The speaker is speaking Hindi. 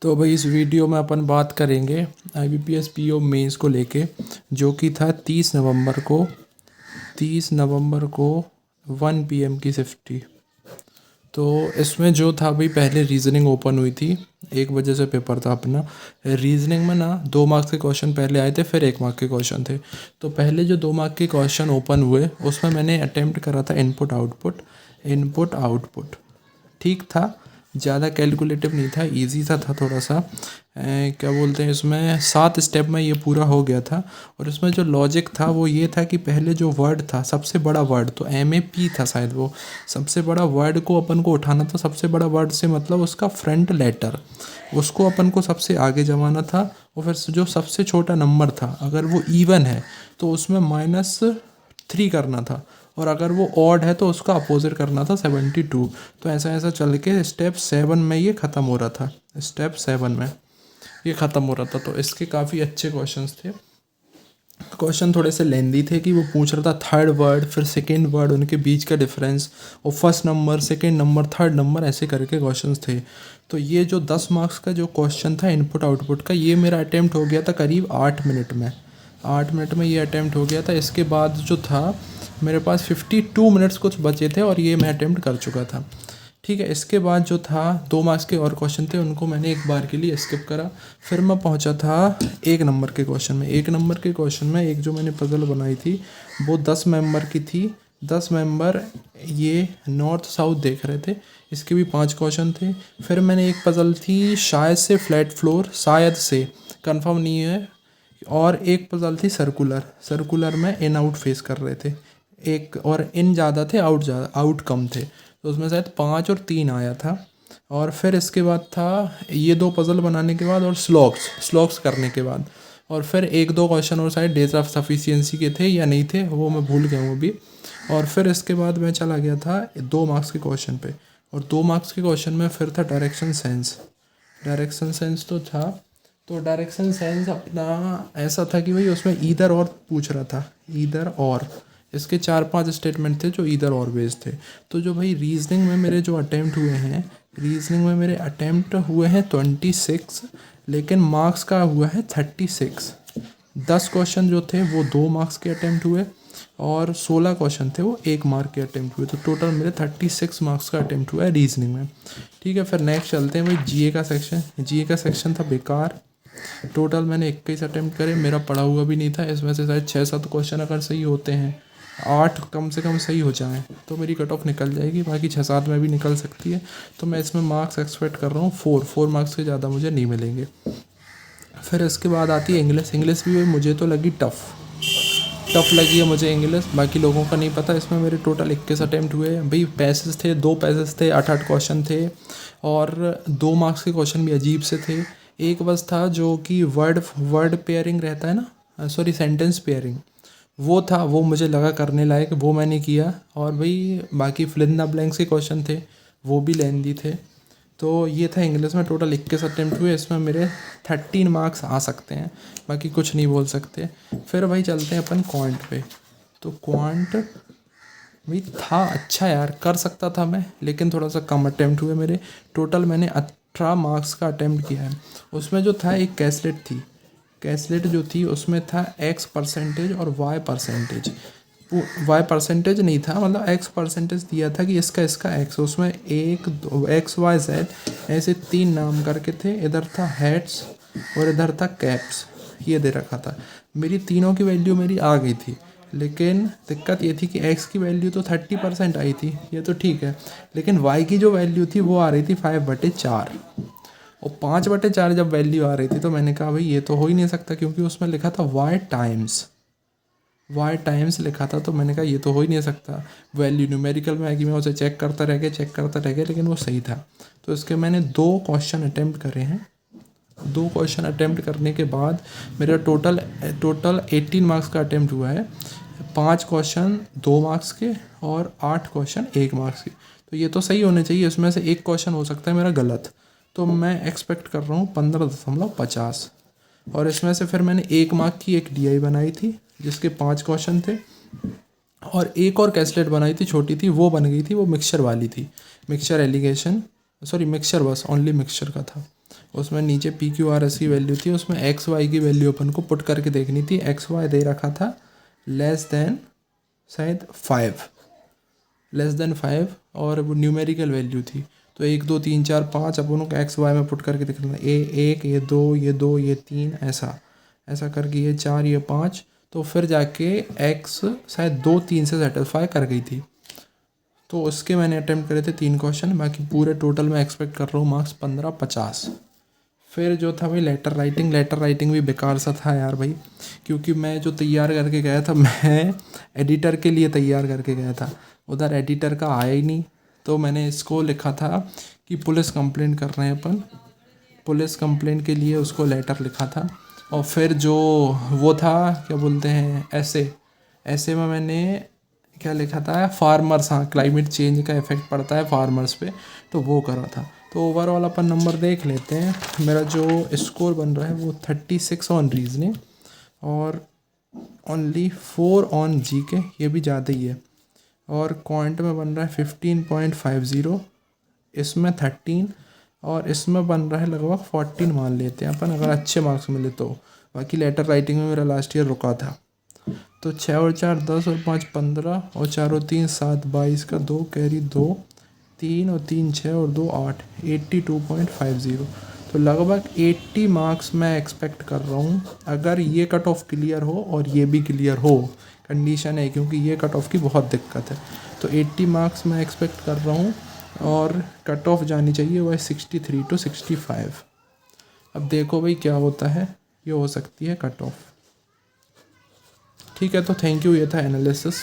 तो भाई इस वीडियो में अपन बात करेंगे IBPS PO मेंस को लेके, जो कि था 30 नवंबर को 1 PM की शिफ्ट थी। तो इसमें जो था भाई, पहले रीजनिंग ओपन हुई थी, 1 बजे से पेपर था अपना। रीजनिंग में ना 2 मार्क्स के क्वेश्चन पहले आए थे, फिर 1 मार्क के क्वेश्चन थे। तो पहले जो 2 मार्क के क्वेश्चन ओपन हुए उसमें मैंने अटेम्प्ट करा था इनपुट आउटपुट। ठीक था, ज़्यादा कैलकुलेटिव नहीं था, इजी सा था थोड़ा सा। क्या बोलते हैं, इसमें 7 स्टेप में ये पूरा हो गया था। और इसमें जो लॉजिक था वो ये था कि पहले जो वर्ड था, सबसे बड़ा वर्ड, तो MAP था शायद, वो सबसे बड़ा वर्ड को अपन को उठाना था। सबसे बड़ा वर्ड से मतलब उसका फ्रंट लेटर, उसको अपन को सबसे आगे जमाना था। और फिर जो सबसे छोटा नंबर था, अगर वो इवन है तो उसमें -3 करना था, और अगर वो ऑड है तो उसका अपोजिट करना था 72। तो ऐसा ऐसा चल के स्टेप 7 में ये ख़त्म हो रहा था। स्टेप 7 में ये ख़त्म हो रहा था। तो इसके काफ़ी अच्छे क्वेश्चंस थे। क्वेश्चन थोड़े से लेंदी थे कि वो पूछ रहा था थर्ड वर्ड, फिर सेकेंड वर्ड, उनके बीच का डिफरेंस, और first number, second number, third number, ऐसे करके क्वेश्चंस थे। तो ये जो 10 मार्क्स का जो क्वेश्चन था इनपुट आउटपुट का, ये मेरा अटैम्प्ट हो गया था करीब 8 मिनट में। 8 मिनट में ये अटैम्प्ट हो गया था। इसके बाद जो था मेरे पास 52 मिनट्स कुछ बचे थे, और ये मैं अटैम्प्ट कर चुका था। ठीक है, इसके बाद जो था 2 मार्क्स के और क्वेश्चन थे, उनको मैंने एक बार के लिए स्किप करा। फिर मैं पहुंचा था 1 नंबर के क्वेश्चन में। 1 नंबर के क्वेश्चन में एक जो मैंने पज़ल बनाई थी वो 10 मेंबर की थी। 10 मेंबर ये नॉर्थ साउथ देख रहे थे। इसके भी 5 क्वेश्चन थे। फिर मैंने एक पज़ल थी शायद से फ्लैट फ्लोर, शायद से, कंफर्म नहीं है। और एक पज़ल थी सर्कुलर में इन आउट फेस कर रहे थे। एक और इन ज़्यादा थे, आउट कम थे। तो उसमें शायद 5 और 3 आया था। और फिर इसके बाद था ये 2 पज़ल बनाने के बाद और स्लॉक्स करने के बाद, और फिर 1-2 क्वेश्चन और शायद डेज ऑफ सफिशिएंसी के थे या नहीं थे, वो मैं भूल गया हूँ अभी। और फिर इसके बाद मैं चला गया था 2 मार्क्स के क्वेश्चन पे। और 2 मार्क्स के क्वेश्चन में फिर था डायरेक्शन सेंस तो था। तो डायरेक्शन सेंस अपना ऐसा था कि भाई उसमें ईदर और पूछ रहा था, ईदर और। इसके 4-5 स्टेटमेंट थे जो ईदर और बेस्ड थे। तो जो भाई रीजनिंग में मेरे जो अटैम्प्ट हुए हैं 26, लेकिन मार्क्स का हुआ है 36। 10 क्वेश्चन जो थे वो 2 मार्क्स के अटैम्प्ट हुए, और 16 क्वेश्चन थे वो 1 मार्क के अटैम्प्ट हुए। तो टोटल मेरे 36 मार्क्स का अटैम्प्ट हुआ है रीजनिंग में। ठीक है, फिर नेक्स्ट चलते हैं भाई GA का सेक्शन था बेकार। टोटल मैंने 21 अटैम्प्ट करे, मेरा पढ़ा हुआ भी नहीं था। इसमें से शायद 6-7 क्वेश्चन अगर सही होते हैं, 8 कम से कम सही हो जाएं, तो मेरी कट ऑफ निकल जाएगी। बाकी 6-7 में भी निकल सकती है। तो मैं इसमें मार्क्स एक्सपेक्ट कर रहा हूँ 4 मार्क्स से ज़्यादा मुझे नहीं मिलेंगे। फिर इसके बाद आती है इंग्लिश भी मुझे तो लगी टफ लगी है मुझे इंग्लिश। बाकी लोगों का नहीं पता। इसमें मेरे टोटल 21 अटैम्प्ट हुए भाई। पैसेज थे, 2 पैसेज थे, 8-8 क्वेश्चन थे, और 2 मार्क्स के क्वेश्चन भी अजीब से थे। एक बस था जो कि वर्ड पेयरिंग रहता है ना, सॉरी सेंटेंस पेयरिंग, वो था, वो मुझे लगा करने लायक, वो मैंने किया। और भाई बाकी फिल इन द ब्लैंक्स के क्वेश्चन थे, वो भी लेंदी थे। तो ये था इंग्लिश में। टोटल 21 अटैम्प्ट हुए। इसमें मेरे 13 मार्क्स आ सकते हैं, बाकी कुछ नहीं बोल सकते। फिर भाई चलते हैं अपन क्वांट पे। तो क्वांट भाई था अच्छा यार, कर सकता था मैं, लेकिन थोड़ा सा कम अटैम्प्ट हुए मेरे। टोटल मैंने 18 मार्क्स का अटैम्प्ट किया है। उसमें जो था एक कैसलेट जो थी उसमें था X परसेंटेज और Y परसेंटेज नहीं था, मतलब X परसेंटेज दिया था कि इसका X। उसमें 1 2 XYZ ऐसे 3 नाम करके थे। इधर था हेड्स और इधर था कैप्स, ये दे रखा था। मेरी तीनों की वैल्यू मेरी आ गई थी, लेकिन दिक्कत ये थी कि X की वैल्यू तो 30% आई थी, ये तो ठीक है, लेकिन Y की जो वैल्यू थी वो आ रही थी 5/4। और 5/4 जब वैल्यू आ रही थी तो मैंने कहा भाई ये तो हो ही नहीं सकता, क्योंकि उसमें लिखा था वाई टाइम्स लिखा था। तो मैंने कहा ये तो हो ही नहीं सकता। वैल्यू न्यूमेरिकल में आएगी, मैं उसे चेक करता रह गया, लेकिन वो सही था। तो इसके मैंने 2 क्वेश्चन अटैम्प्ट करे हैं। 2 क्वेश्चन अटैम्प्ट करने के बाद मेरा टोटल 18 मार्क्स का अटैम्प्ट हुआ है। 5 क्वेश्चन 2 मार्क्स के और 8 क्वेश्चन 1 मार्क्स के। तो ये तो सही होने चाहिए। इसमें से एक क्वेश्चन हो सकता है मेरा गलत। तो मैं एक्सपेक्ट कर रहा हूँ 15.50। और इसमें से फिर मैंने 1 मार्क की एक DI बनाई थी जिसके 5 क्वेश्चन थे, और एक और कैसलेट बनाई थी, छोटी थी, वो बन गई थी, वो मिक्सचर वाली थी। मिक्सचर एलिगेशन, सॉरी मिक्सचर, बस ओनली मिक्सचर का था। उसमें नीचे पी क्यू आर एस की वैल्यू थी, उसमें एक्स वाई की वैल्यू अपन को पुट करके देखनी थी। एक्स वाई दे रखा था लेस देन शायद 5 और वो न्यूमेरिकल वैल्यू थी। तो 1 2 3 4 5 अपन को एक्स वाई में पुट करके देखना था। एक, ये दो, ये 3, ऐसा करके ये 4, ये 5। तो फिर जाके एक्स शायद 2 3 से सेटिस्फाई कर गई थी। तो उसके मैंने अटेम्प्ट करे थे 3 क्वेश्चन, बाकी पूरे टोटल मैं एक्सपेक्ट कर रहा हूँ मार्क्स 15-50। फिर जो था भाई लेटर राइटिंग भी बेकार सा था यार भाई, क्योंकि मैं जो तैयार करके गया था, मैं एडिटर के लिए तैयार करके गया था, उधर एडिटर का आया ही नहीं। तो मैंने इसको लिखा था कि पुलिस कंप्लेंट कर रहे हैं अपन, पुलिस कंप्लेंट के लिए उसको लेटर लिखा था। और फिर जो वो था क्या बोलते हैं ऐसे में मैंने क्या लिखा था, फार्मर्स, हाँ क्लाइमेट चेंज का इफेक्ट पड़ता है फार्मर्स पे, तो वो करा था। तो ओवरऑल अपन नंबर देख लेते हैं। मेरा जो स्कोर बन रहा है वो 36 ऑन रीजनिंग और ओनली 4 ऑन जीके, ये भी ज़्यादा ही है। और क्वांट में बन रहा है 15.50, इसमें 13, और इसमें बन रहा है लगभग 14 मान लेते हैं अपन, अगर अच्छे मार्क्स मिले तो। बाकी लेटर राइटिंग में मेरा लास्ट ईयर रुका था। तो 6 और 4 10 और 5 15 और 4 और 3 7, 22 का 2 कैरी 2, 3 और 3 6 और 2 8, 82.50। तो लगभग 80 मार्क्स मैं एक्सपेक्ट कर रहा हूँ, अगर ये कट ऑफ क्लियर हो और ये भी क्लियर हो। कंडीशन है क्योंकि ये कट ऑफ की बहुत दिक्कत है। तो 80 मार्क्स मैं एक्सपेक्ट कर रहा हूँ और कट ऑफ जानी चाहिए वह 63 to 65। अब देखो भाई क्या होता है, ये हो सकती है कट ऑफ। ठीक है, तो थैंक यू, ये था एनालिसिस।